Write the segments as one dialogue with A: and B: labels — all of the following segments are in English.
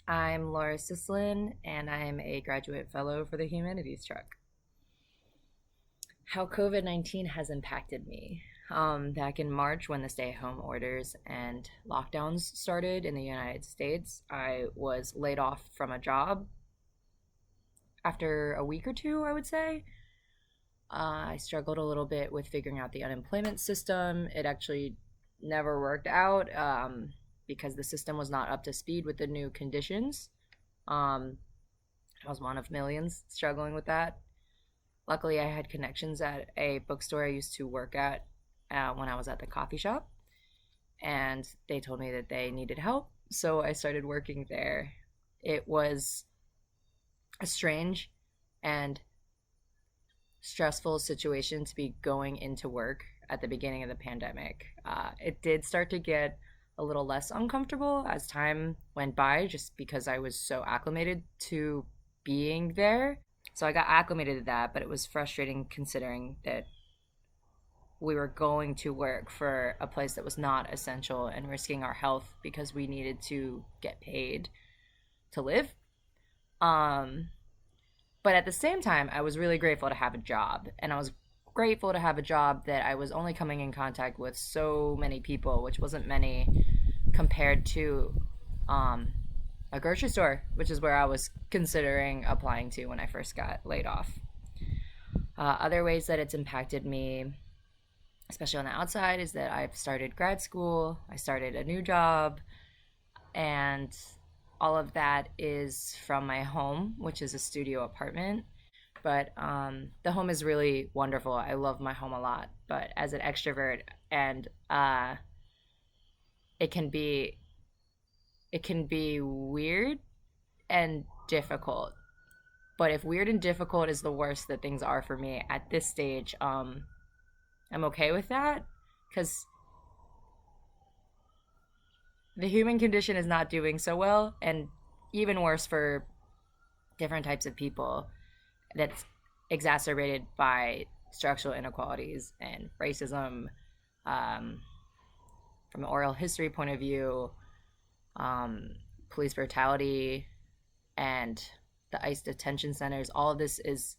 A: I'm Laura Sislen, and I'm a graduate fellow for the Humanities Truck. How COVID-19 has impacted me. Back in March, when the stay at home orders and lockdowns started in the United States, I was laid off from a job after a week or two, I would say. I struggled a little bit with figuring out the unemployment system. It actually never worked out because the system was not up to speed with the new conditions. Um, I was one of millions struggling with that. Luckily, I had connections at a bookstore I used to work at when I was at the coffee shop, and they told me that they needed help. So I started working there. It was a strange and stressful situation to be going into work at the beginning of the pandemic. It did start to get a little less uncomfortable as time went by, just because I was so acclimated to being there. So I got acclimated to that, but it was frustrating considering that we were going to work for a place that was not essential and risking our health because we needed to get paid to live. Um, but at the same time, I was really grateful to have a job, and I was grateful to have a job that I was only coming in contact with so many people, which wasn't many compared to um, a grocery store, which is where I was considering applying to when I first got laid off. Other ways that it's impacted me, especially on the outside, is that I've started grad school, I started a new job, and all of that is from my home, which is a studio apartment. But the home is really wonderful. I love my home a lot. But as an extrovert, and it can be it can be weird and difficult. But if weird and difficult is the worst that things are for me at this stage, I'm okay with that because the human condition is not doing so well, and even worse for different types of people. That's exacerbated by structural inequalities and racism. Um, from an oral history point of view, um, police brutality, and the ICE detention centers. All of this is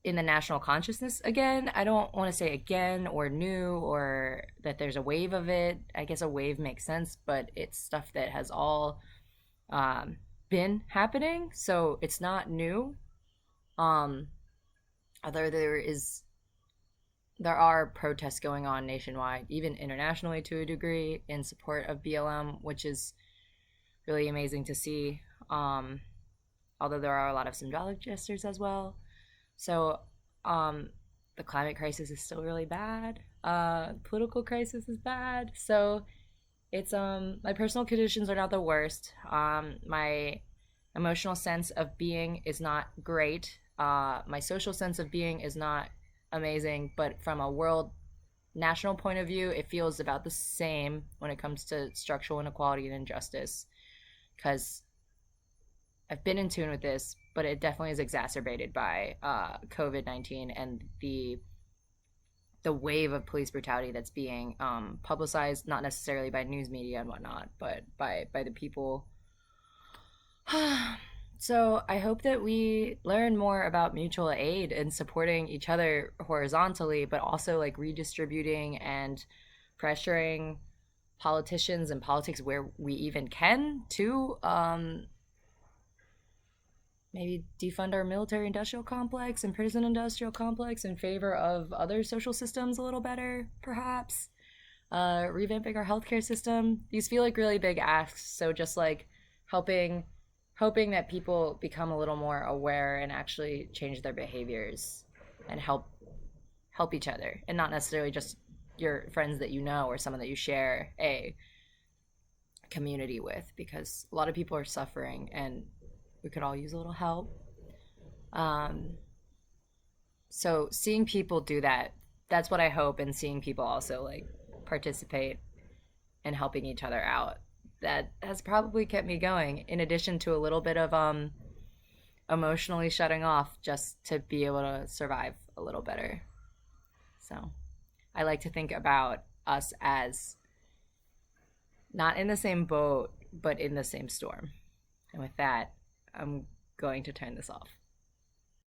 A: in the national consciousness again. I don't want to say again or new or that there's a wave of it. I guess a wave makes sense, but it's stuff that has all um, been happening, so it's not new. Um, although there are protests going on nationwide, even internationally to a degree, in support of BLM, which is really amazing to see. Um, although there are a lot of symbolic gestures as well. So um, the climate crisis is still really bad. Political crisis is bad. So it's my personal conditions are not the worst. My emotional sense of being is not great. My social sense of being is not amazing. But from a world national point of view, it feels about the same when it comes to structural inequality and injustice. Because I've been in tune with this, but it definitely is exacerbated by COVID-19 and the wave of police brutality that's being publicized, not necessarily by news media and whatnot, but by the people. So I hope that we learn more about mutual aid and supporting each other horizontally, but also like redistributing and pressuring politicians and politics where we even can to maybe defund our military industrial complex and prison industrial complex in favor of other social systems a little better, perhaps. Revamping our healthcare system. These feel like really big asks, so just like helping hoping that people become a little more aware and actually change their behaviors and help each other, and not necessarily just your friends that you know or someone that you share a community with, because a lot of people are suffering and we could all use a little help. Um, so seeing people do that, that's what I hope, and seeing people also like participate and helping each other out. That has probably kept me going, in addition to a little bit of emotionally shutting off just to be able to survive a little better. So I like to think about us as not in the same boat but in the same storm. And with that, I'm going to turn this off.